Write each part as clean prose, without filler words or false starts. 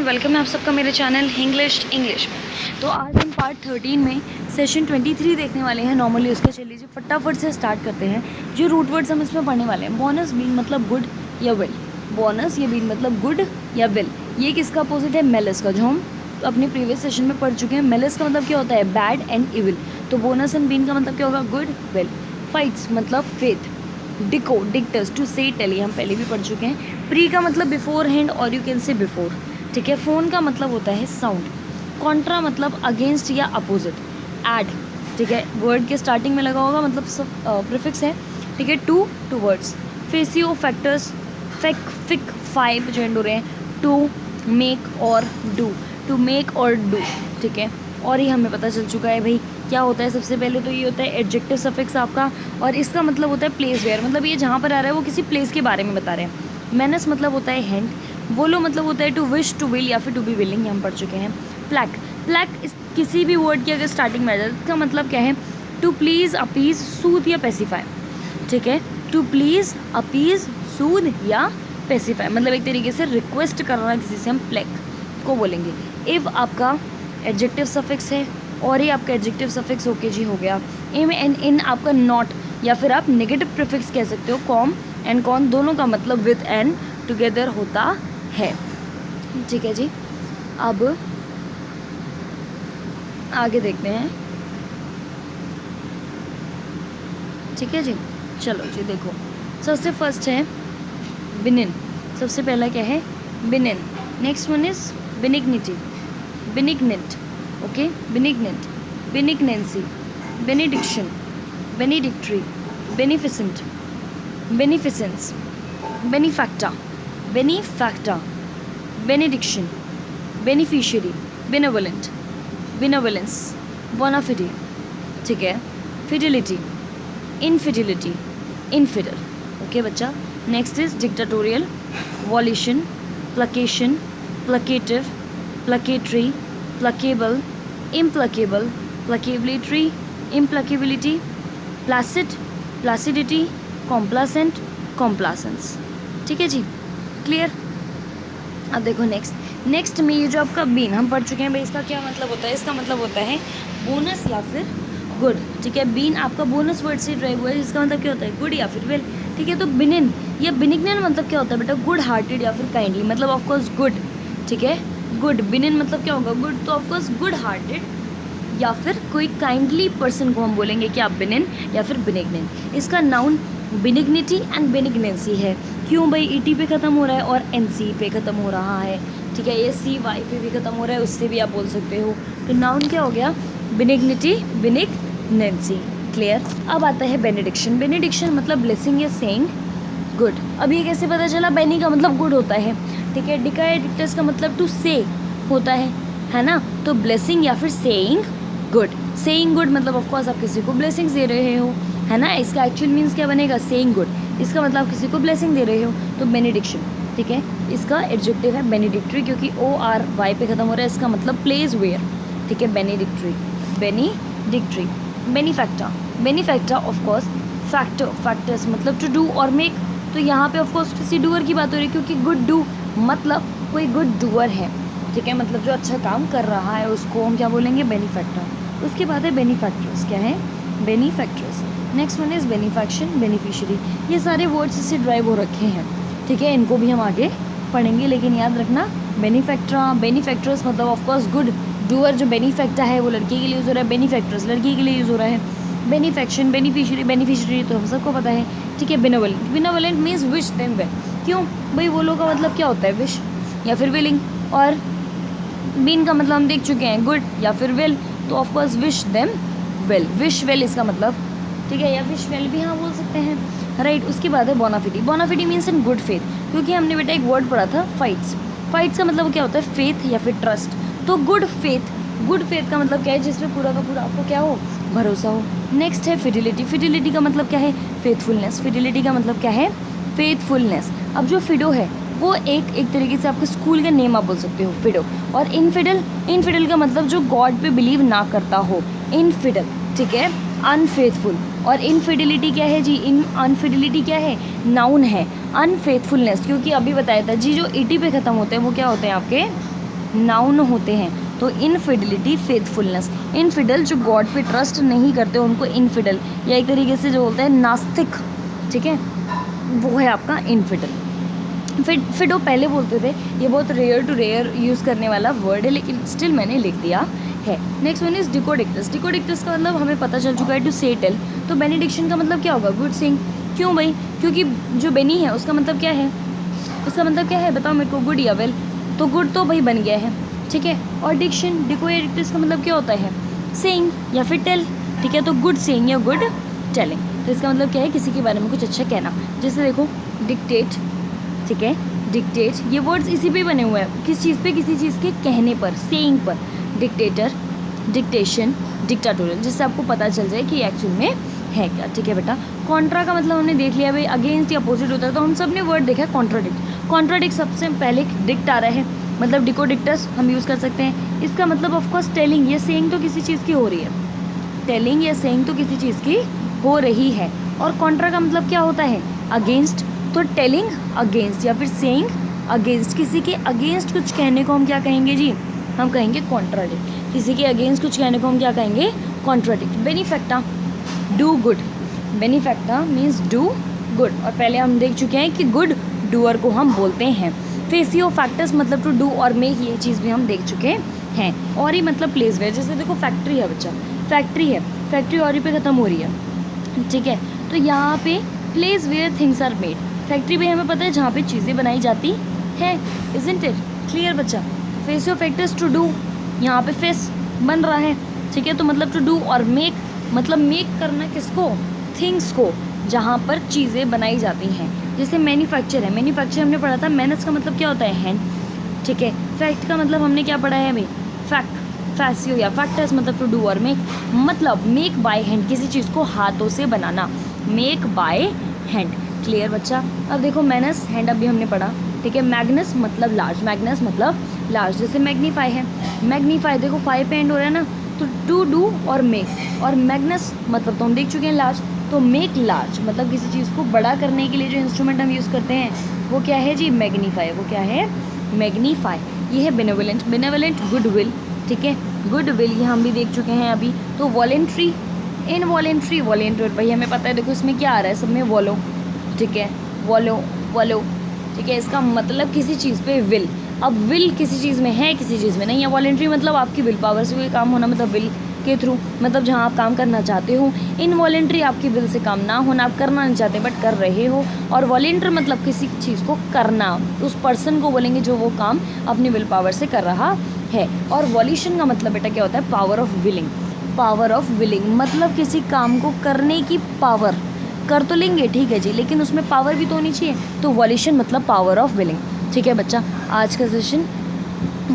Welcome है आप सबका मेरे चैनल इंग्लिश में। तो आज हम पार्ट 13 में सेशन 23 देखने वाले हैं नॉर्मली उसके। चलिए जी फटाफट से स्टार्ट करते हैं। जो रूट वर्ड्स हम इसमें पढ़ने वाले हैं, बोनस बीन मतलब गुड या विल, बोनस या बीन मतलब गुड या विल। ये किसका अपोजिट है? मेलिस का, जो हम अपने प्रीवियस सेशन में पढ़ चुके हैं। मेलिस का मतलब क्या होता है? Bad and evil. तो बोनस एंड बीन का मतलब क्या होगा? Good will. फाइट्स मतलब फेथ। डिको डिक्टस टू से टेल, हम पहले भी पढ़ चुके हैं। प्री का मतलब बिफोर हैंड और यू कैन से बिफोर, ठीक है। फोन का मतलब होता है साउंड। कॉन्ट्रा मतलब अगेंस्ट या अपोजिट। एड, ठीक है, वर्ड के स्टार्टिंग में लगा होगा, मतलब सब प्रीफिक्स है, ठीक है। Two words. फेसियो फैक्टर्स फिक फाइव जो एंड हो रहे हैं। टू मेक और डू, टू मेक और डू, ठीक है। और ये हमें पता चल चुका है भाई क्या होता है। सबसे पहले तो ये होता है एडजेक्टिव सफिक्स आपका, और इसका मतलब होता है प्लेस वेयर, मतलब ये जहाँ पर आ रहा है वो किसी प्लेस के बारे में बता रहे हैं। मैनस मतलब होता है हैंड। वोलो मतलब होता है टू विश, टू विल या फिर टू बी विलिंग, हम पढ़ चुके हैं। प्लैक, किसी भी वर्ड की अगर स्टार्टिंग में आ जाए इसका मतलब क्या है? टू प्लीज़, अपीज, सूद या पेसिफाई, ठीक है। टू प्लीज़, अपीज, सूद या पेसिफाई, मतलब एक तरीके से रिक्वेस्ट करना किसी से, हम प्लैक को बोलेंगे। इफ आपका एडजेक्टिव सफिक्स है और ये आपका एडजेक्टिव सफिक्स ओके जी हो गया। इम एंड इन आपका नॉट, या फिर आप नेगेटिव प्रीफिक्स कह सकते हो। कॉम एंड कॉन दोनों का मतलब विद एंड टुगेदर होता है, ठीक है जी। अब आगे देखते हैं, ठीक है जी। चलो जी देखो, सबसे फर्स्ट है बिनिन। सबसे पहला क्या है? Benign. Next one is benignity, benignant, okay, benignant, benignancy, benediction, benedictory, beneficent, beneficence, benefactor, benefactor, benediction, beneficiary, benevolent, benevolence, bona fide, ठीक है। फिडिलिटी, इनफिडिलिटी, इनफिडल, ओके बच्चा। Next is dictatorial, volution, placation, placative, placatory, placable, implacable, placability, implacability, placid, placidity, complacent, complacence, ठीक है जी, clear. अब देखो next में ये जो आपका बीन हम पढ़ चुके हैं भाई, इसका क्या मतलब होता है? इसका मतलब होता है बोनस या फिर गुड, ठीक है। बीन आपका बोनस वर्ड से ड्राइव हुआ है, जिसका मतलब क्या होता है? गुड या फिर वेल, ठीक है। तो बिनिन या बिनिग्नेंट मतलब क्या होता है बेटा? गुड हार्टेड या फिर काइंडली, मतलब ऑफकोर्स गुड, ठीक है। गुड, बिनिन मतलब क्या होगा? गुड, तो ऑफकोर्स गुड हार्टेड या फिर कोई काइंडली पर्सन को हम बोलेंगे कि आप बिनिन या फिर बिनिग्नेंट। इसका नाउन बिनिग्निटी एंड बेनिग्नेंसी है। क्यों भाई? ईटी पे ख़त्म हो रहा है और एनसी पे ख़त्म हो रहा है, ठीक है। ये सी वाई पे भी ख़त्म हो रहा है, उससे भी आप बोल सकते हो। तो नाउन क्या हो गया? बिनिग्निटी, बिनिग्नेंसी, क्लियर। अब आता है बेनिडिक्शन। बेनिडिक्शन मतलब ब्लेसिंग या सेइंग गुड। अब ये कैसे पता चला? बेनी का मतलब गुड होता है, ठीक है। डिकाएडिक्टस का मतलब टू से होता है ना। तो ब्लेसिंग या फिर सेइंग गुड। सेइंग गुड मतलब ऑफकोर्स आप किसी को ब्लेसिंग्स दे रहे हो, है ना। इसका एक्चुअल मीन्स क्या बनेगा? Saying good. इसका मतलब आप किसी को ब्लेसिंग दे रहे हो, तो बेनिडिक्शन, ठीक है। इसका एडजेक्टिव है बेनिडिक्ट्री, क्योंकि ओ आर वाई पे खत्म हो रहा है। इसका मतलब प्लेस वेयर, ठीक है। बेनिडिक्ट्री, बेनिडिक्ट्री। बेनिफैक्टा, बेनिफैक्टा ऑफकोर्स फैक्टर, फैक्टर्स मतलब टू डू और मेक। तो यहाँ पे ऑफकोर्स किसी डूअर की बात हो रही है, क्योंकि गुड डू मतलब कोई गुड डूअर है, ठीक है। मतलब जो अच्छा काम कर रहा है उसको हम क्या बोलेंगे? बेनिफैक्टर। उसके बाद है बेनिफैक्टर्स। क्या है? Benefactors. Next one is benefaction, beneficiary. ये सारे वर्ड्स इससे ड्राइव हो रखे हैं, ठीक है। इनको भी हम आगे पढ़ेंगे, लेकिन याद रखना बेनिफैक्टरा, बेनिफैक्टर्स मतलब ऑफकोर्स गुड डूअर। जो बेनिफैक्टा है वो लड़की के लिए यूज़ हो रहा है, बेनिफैक्टर्स लड़की के लिए यूज़ हो रहा है। बेनिफैक्शन, बेनिफिशियरी, बेनिफिशियरी तो हम सबको पता है, ठीक है। Benevolent, benevolent means wish them well. क्यों भाई? वोलो का मतलब क्या होता है? विश या फिर विलिंग, और बीन का मतलब हम देख चुके हैं गुड या फिर वेल, तो of course wish them well, wish well इसका मतलब, ठीक है। या विश वेल भी हाँ बोल सकते हैं, राइट। उसके बाद है बोनाफिडी। बोनाफिडी मीन्स इन गुड फेथ, क्योंकि हमने बेटा एक वर्ड पढ़ा था फाइट्स। फाइट्स का मतलब क्या होता है? फेथ या फिर ट्रस्ट। तो गुड फेथ, गुड फेथ का मतलब क्या है? जिसमें पूरा का पूरा आपको क्या हो? भरोसा हो। नेक्स्ट है फिडिलिटी। फिडिलिटी का मतलब क्या है? फेथफुलनेस। फिडिलिटी का मतलब क्या है? फेथफुलनेस। अब जो फिडो है वो एक तरीके से आपके स्कूल का नेम आप बोल सकते हो, फिडो। और इनफिडल, इनफिडल का मतलब जो गॉड पे बिलीव ना करता हो, इनफिडल, ठीक है। अनफेथफुल। और इनफिडिलिटी क्या है जी? इन अनफिडिलिटी क्या है? नाउन है। अनफेथफुलनेस, क्योंकि अभी बताया था जी, जो ईटी पे ख़त्म होते हैं वो क्या होते हैं आपके? नाउन होते हैं। तो इनफिडिलिटी, फेथफुलनेस, इनफिडल जो गॉड पे ट्रस्ट नहीं करते उनको इनफिडल, या एक तरीके से जो बोलते हैं नास्तिक, ठीक है, वो है आपका इनफिडल। फिडो पहले बोलते थे, ये बहुत रेयर टू रेयर यूज़ करने वाला वर्ड है, लेकिन स्टिल मैंने लिख दिया है। नेक्स्ट वन इज़ डिकोडिक्टस। डिकोडिक्टस का मतलब हमें पता चल चुका है, टू से टेल। तो बेनिडिक्शन का मतलब क्या होगा? गुड सिंग। क्यों भाई? क्योंकि जो बेनी है उसका मतलब क्या है? उसका मतलब क्या है बताओ मेरे को? गुड या वेल। तो गुड तो भाई बन गया है, ठीक है। और डिक्शन, डिकोडिक्टस का मतलब क्या होता है? सेइंग या फिर टेल, ठीक है। तो गुड सेइंग या गुड टेलिंग, तो इसका मतलब क्या है? किसी के बारे में कुछ अच्छा कहना। जैसे देखो डिक्टेट, ठीक है, डिक्टेट, ये वर्ड्स इसी पे बने हुए हैं, किस चीज़ पे? किसी चीज़ के कहने पर, सेइंग पर। डिक्टेटर, डिक्टेशन, डिक्टाटोरियल, जिससे आपको पता चल जाए कि एक्चुअल में है क्या, ठीक है बेटा। कॉन्ट्रा का मतलब हमने देख लिया भाई, अगेंस्ट या अपोजिट होता है। तो हम सब ने वर्ड देखा है कॉन्ट्राडिक्ट। कॉन्ट्राडिक्ट सबसे पहले डिक्ट आ रहा है, मतलब डिकोडिक्टस हम यूज़ कर सकते हैं। इसका मतलब ऑफकोर्स टेलिंग या सेइंग तो किसी चीज़ की हो रही है, टेलिंग या सेइंग तो किसी चीज़ की हो रही है। और कॉन्ट्रा का मतलब क्या होता है? अगेंस्ट। तो टेलिंग अगेंस्ट या फिर सेइंग अगेंस्ट, किसी के अगेंस्ट कुछ कहने को हम क्या कहेंगे जी? हम कहेंगे कॉन्ट्राडिक्ट। किसी के अगेंस्ट कुछ कहने को हम क्या कहेंगे? Contradict. Benefactor, do good. Benefactor means do good, और पहले हम देख चुके हैं कि गुड डूअर को हम बोलते हैं। फेसियो फैक्टर्स मतलब टू डू और मेक, ये चीज़ भी हम देख चुके हैं। और ही मतलब प्लेस वेयर, जैसे देखो फैक्ट्री है बच्चा, फैक्ट्री है, फैक्ट्री और ही पे ख़त्म हो रही है, ठीक है। तो यहाँ पे place where things are made, factory भी हमें पता है जहाँ पे चीज़ें बनाई जाती है, इजंट इट क्लियर बच्चा। फेसियो फैक्टर्स टू डू, यहाँ पे फेस बन रहा है, ठीक है। तो मतलब टू डू और मेक, मतलब मेक करना किसको? थिंग्स को, जहाँ पर चीज़ें बनाई जाती हैं। जैसे मैन्युफैक्चर है, मैन्युफैक्चर हमने पढ़ा था, मैनस का मतलब क्या होता है? हैंड, ठीक है। फैक्ट का मतलब हमने क्या पढ़ा है भाई? फैक्ट। फैसियो या फैक्टर्स मतलब टू डू और मेक, मतलब मेक बाय हैंड, किसी चीज़ को हाथों से बनाना, मेक बाय हैंड, क्लियर बच्चा। अब देखो मैनस, हैंड अभी हमने पढ़ा, ठीक है। मैग्नस मतलब लार्ज, मैग्नस मतलब लार्ज, जैसे मैग्नीफाई है, मैग्नीफाई देखो फाइव पे एंड हो रहा है ना, तो टू डू और मेक, और मैग्नस मतलब तो हम देख चुके हैं लार्ज, तो मेक लार्ज मतलब किसी चीज़ को बड़ा करने के लिए जो इंस्ट्रूमेंट हम यूज़ करते हैं वो क्या है जी? मैग्नीफाई। वो क्या है? मैग्नीफाई। ये है बेनेवोलेंट, बेनेवोलेंट गुड विल, ठीक है, गुड विल, ये हम भी देख चुके हैं अभी। तो वॉलेंट्री, इनवॉलेंट्री, वॉलेंट्री भाई हमें पता है, देखो इसमें क्या आ रहा है, सब में वॉलो, ठीक है, वॉलो वॉलो, ठीक है। इसका मतलब किसी चीज़ पे विल, अब विल किसी चीज़ में है, किसी चीज़ में नहीं है। वॉलेंट्री मतलब आपकी विल पावर से कोई काम होना, मतलब विल के थ्रू, मतलब जहाँ आप काम करना चाहते हो। इनवॉलेंट्री आपकी विल से काम ना होना, आप करना नहीं चाहते बट कर रहे हो। और वॉलेंटियर मतलब किसी चीज़ को करना, उस पर्सन को बोलेंगे जो वो काम अपनी विल पावर से कर रहा है। और वॉल्यूशन का मतलब बेटा क्या होता है? Power of willing. Power of willing मतलब किसी काम को करने की पावर, कर तो लेंगे ठीक है जी, लेकिन उसमें पावर भी तो होनी चाहिए। तो वॉल्यूशन मतलब पावर ऑफ विलिंग, ठीक है बच्चा। आज का सेशन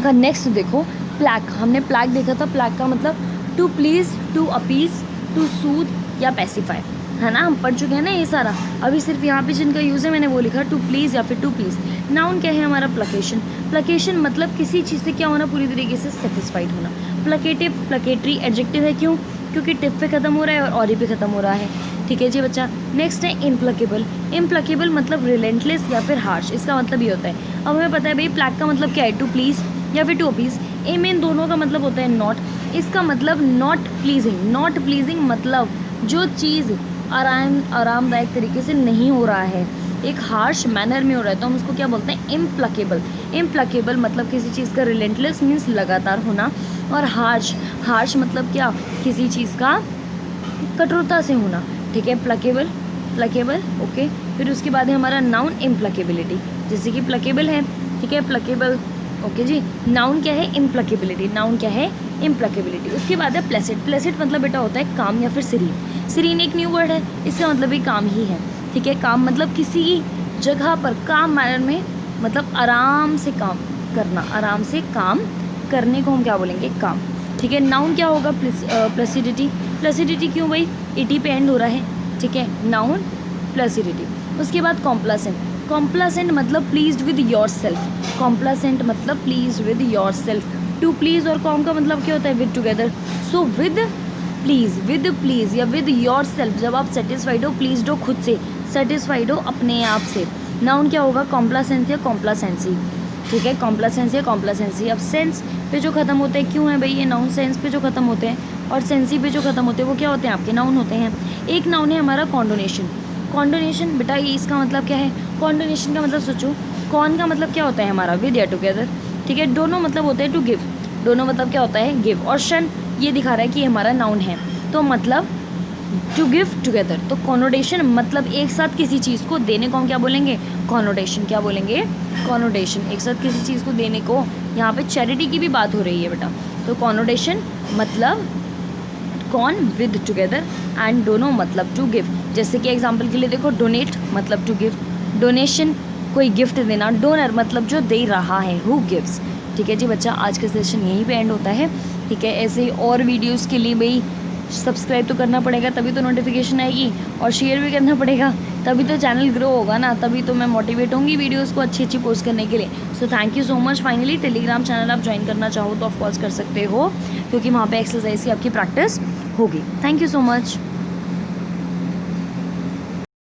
का नेक्स्ट देखो प्लैक, हमने प्लैक देखा था। प्लैक का मतलब to please, to appease, to soothe या पैसिफाई, है ना, हम पढ़ चुके हैं ना ये सारा। अभी सिर्फ यहाँ पे जिनका यूज़ है मैंने वो लिखा, टू प्लीज़ या फिर टू प्लीज़। नाउन क्या है हमारा? प्लकेशन। प्लकेशन मतलब किसी चीज़ से क्या होना? पूरी तरीके से सेटिस्फाइड होना। प्लकेटिव, प्लकेटरी एडजेक्टिव है, क्यों? क्योंकि टिप पे ख़त्म हो रहा है और ई पे ख़त्म हो रहा है, ठीक है जी बच्चा। नेक्स्ट है इम्प्लकेबल। इम्प्लकेबल मतलब रिलेंटलेस या फिर हार्श, इसका मतलब ये होता है। अब हमें पता है भाई प्लैक का मतलब क्या है? टू प्लीज़ या फिर टू अपीज़। एम इन दोनों का मतलब होता है नॉट, इसका मतलब नॉट प्लीजिंग। नॉट प्लीजिंग मतलब जो चीज़ आरामदायक तरीके से नहीं हो रहा है, एक हार्श मैनर में हो रहा है, तो हम उसको क्या बोलते हैं? इम्प्लकेबल। इम्प्लकेबल मतलब किसी चीज़ का रिलेंटलेस मीन्स लगातार होना, और हार्श, हार्श मतलब क्या? किसी चीज़ का कठोरता से होना, ठीक है। प्लकेबल, प्लकेबल, ओके। फिर उसके बाद है हमारा नाउन इम्प्लकेबिलिटी, जैसे कि प्लकेबल है, ठीक है, प्लकेबल, ओके जी। नाउन क्या है? इम्प्लकेबिलिटी। नाउन क्या है? इम्प्लकेबिलिटी। उसके बाद है प्लेसिड। प्लेसिड मतलब बेटा होता है काम या फिर सीरीन। सीरीन एक न्यू वर्ड है, इसका मतलब भी काम ही है, ठीक है। काम मतलब किसी जगह पर काम मैनर में, मतलब आराम से काम करना, आराम से काम करने को हम क्या बोलेंगे? काम, ठीक है। नाउन क्या होगा? प्लेसिडिटी। प्लेसिडिटी क्यों भाई? इटी पे एंड हो रहा है, ठीक है। Noun placidity. उसके बाद कॉम्प्लासेंट। कॉम्प्लासेंट मतलब pleased with yourself. Complacent मतलब pleased with yourself. To please और कॉम का मतलब क्या होता है? With together. So with please या विद योर सेल्फ, जब आप सेटिस्फाइड हो, प्लीज्ड हो खुद से, सेटिस्फाइड हो अपने आप से। नाउन क्या होगा? कॉम्प्लासेंस या कॉम्प्लासेंसी। ठीक है, कॉम्प्लासेंसी है, कॉम्प्लासेंसी। अब सेंस पे जो खत्म होते हैं, क्यों है भाई ये नाउन सेंस पे जो खत्म होते हैं और सेंसी पे जो खत्म होते हैं वो क्या होते हैं, आपके नाउन होते हैं। एक नाउन है हमारा कॉन्डोनेशन। कॉन्डोनेशन बेटा ये इसका मतलब क्या है, कॉन्डोनेशन का मतलब सोचो, कॉन का मतलब क्या होता है हमारा, विद या टुगेदर, ठीक है। दोनों मतलब होते हैं टू गिव, दोनों मतलब क्या होता है गिव, और शन ये दिखा रहा है कि हमारा नाउन है, तो मतलब टू गिव टुगेदर। तो कॉनोटेशन मतलब एक साथ किसी चीज़ को देने को हम क्या बोलेंगे, कॉनोटेशन। क्या बोलेंगे, कॉनोटेशन, एक साथ किसी चीज़ को देने को। यहाँ पे चैरिटी की भी बात हो रही है बेटा, तो कॉनोटेशन मतलब कॉन विद टुगेदर एंड दोनों मतलब टू गिव। जैसे कि एग्जांपल के लिए देखो, डोनेट मतलब टू गिव, डोनेशन कोई गिफ्ट देना, डोनर मतलब जो दे रहा है, हु गिव्स। ठीक है जी बच्चा, आज का सेशन यहीं पे एंड होता है। ठीक है, ऐसे ही और वीडियोस के लिए भाई सब्सक्राइब तो करना पड़ेगा, तभी तो नोटिफिकेशन आएगी, और शेयर भी करना पड़ेगा, तभी तो चैनल ग्रो होगा ना, तभी तो मैं मोटिवेट होंगी वीडियोस को अच्छी अच्छी पोस्ट करने के लिए। So thank you so much. Finally Telegram channel आप ज्वाइन करना चाहो तो ऑफकोर्स कर सकते हो, क्योंकि वहाँ पे एक्सरसाइज की आपकी प्रैक्टिस होगी। Thank you so much.